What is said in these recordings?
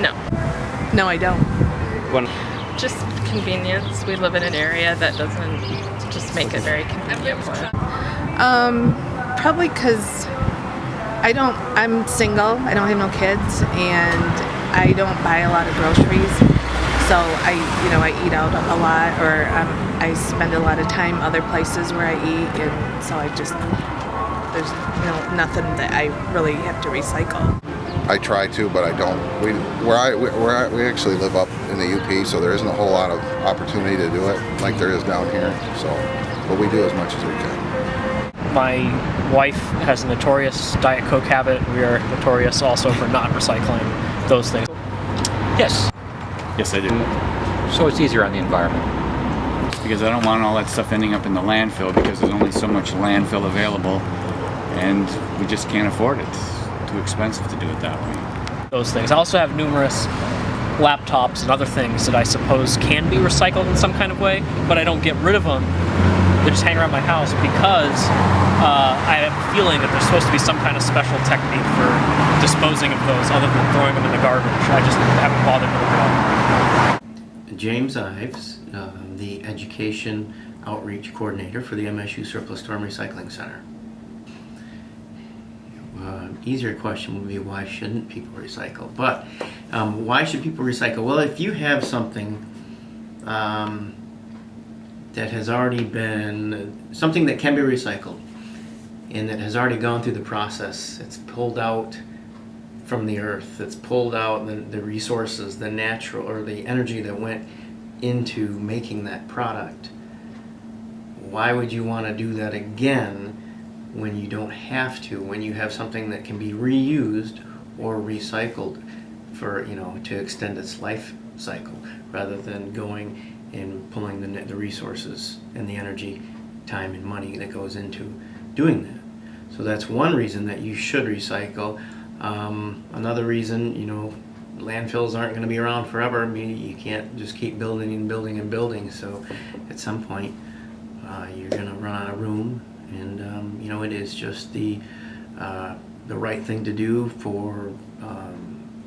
No. No, I don't. When Just convenience. We live in an area that doesn't just make it very convenient for us. Probably because I'm single, I don't have no kids, and I don't buy a lot of groceries. So I eat out a lot, or I spend a lot of time other places where I eat, and so there's nothing that I really have to recycle. I try to, but I don't. We actually live up in the UP, so there isn't a whole lot of opportunity to do it like there is down here. So, but we do as much as we can. my wife has a notorious Diet Coke habit, we are notorious also for not recycling those things. Yes. Yes, I do. So it's easier on the environment. Because I don't want all that stuff ending up in the landfill because there's only so much landfill available and we just can't afford it. It's too expensive to do it that way. Those things. I also have numerous laptops and other things that I suppose can be recycled in some kind of way, but I don't get rid of them. They just hang around my house because I have a feeling that there's supposed to be some kind of special technique for disposing of those other than throwing them in the garbage. I just haven't bothered to look it up. James Ives, the Education Outreach Coordinator for the MSU Surplus Storm Recycling Center. Easier question would be why shouldn't people recycle? But why should people recycle? Well, if you have something that has already been, something that can be recycled and that has already gone through the process, it's pulled out from the earth, it's pulled out the resources, the natural or the energy that went into making that product, why would you want to do that again when you don't have to, when you have something that can be reused or recycled for, to extend its life cycle, rather than going and pulling the resources and the energy, time and money that goes into doing that. So that's one reason that you should recycle. Another reason, landfills aren't going to be around forever. I mean, you can't just keep building and building and building. So at some point, you're going to run out of room, and it is just the right thing to do for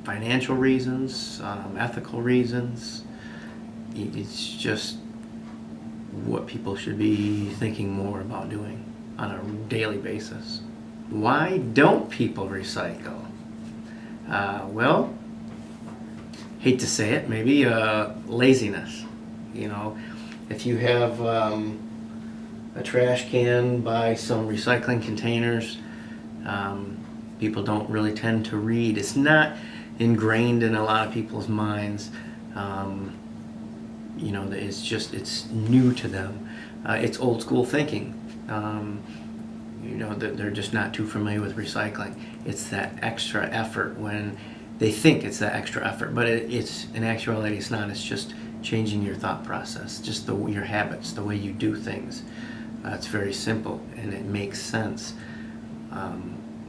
financial reasons, ethical reasons. It's just what people should be thinking more about doing on a daily basis. Why don't people recycle? Well, hate to say it, maybe laziness. If you have a trash can by some recycling containers, people don't really tend to read. It's not ingrained in a lot of people's minds. It's new to them. It's old school thinking. They're just not too familiar with recycling. It's that extra effort when they think it's that extra effort, but it's in actuality it's not. It's just changing your thought process, just your habits, the way you do things. It's very simple and it makes sense.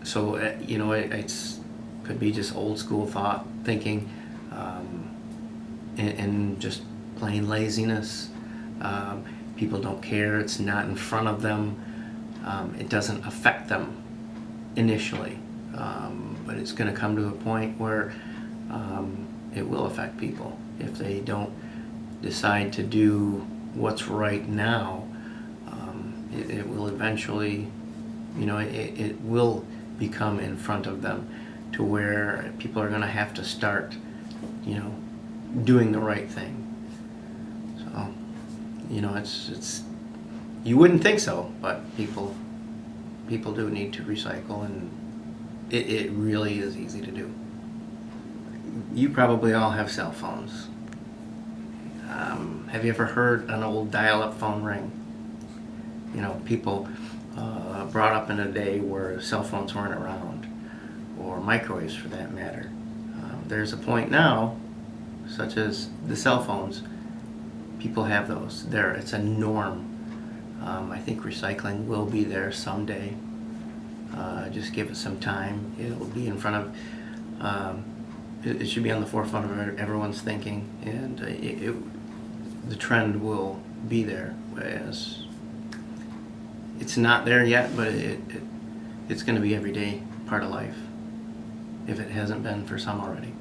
It's could be just old school thought thinking, and just plain laziness. People don't care. It's not in front of them. It doesn't affect them initially, but it's going to come to a point where it will affect people if they don't decide to do what's right now. It will eventually, it will become in front of them to where people are going to have to start, doing the right thing. So, it's you wouldn't think so, but people do need to recycle, and it really is easy to do. You probably all have cell phones. Have you ever heard an old dial-up phone ring? People brought up in a day where cell phones weren't around, or microwaves for that matter. There's a point now, such as the cell phones, people have those. It's a norm. I think recycling will be there someday. Just give it some time. It'll be in front of, it should be on the forefront of everyone's thinking, and the trend will be there. Whereas it's not there yet, but it's going to be everyday part of life, if it hasn't been for some already.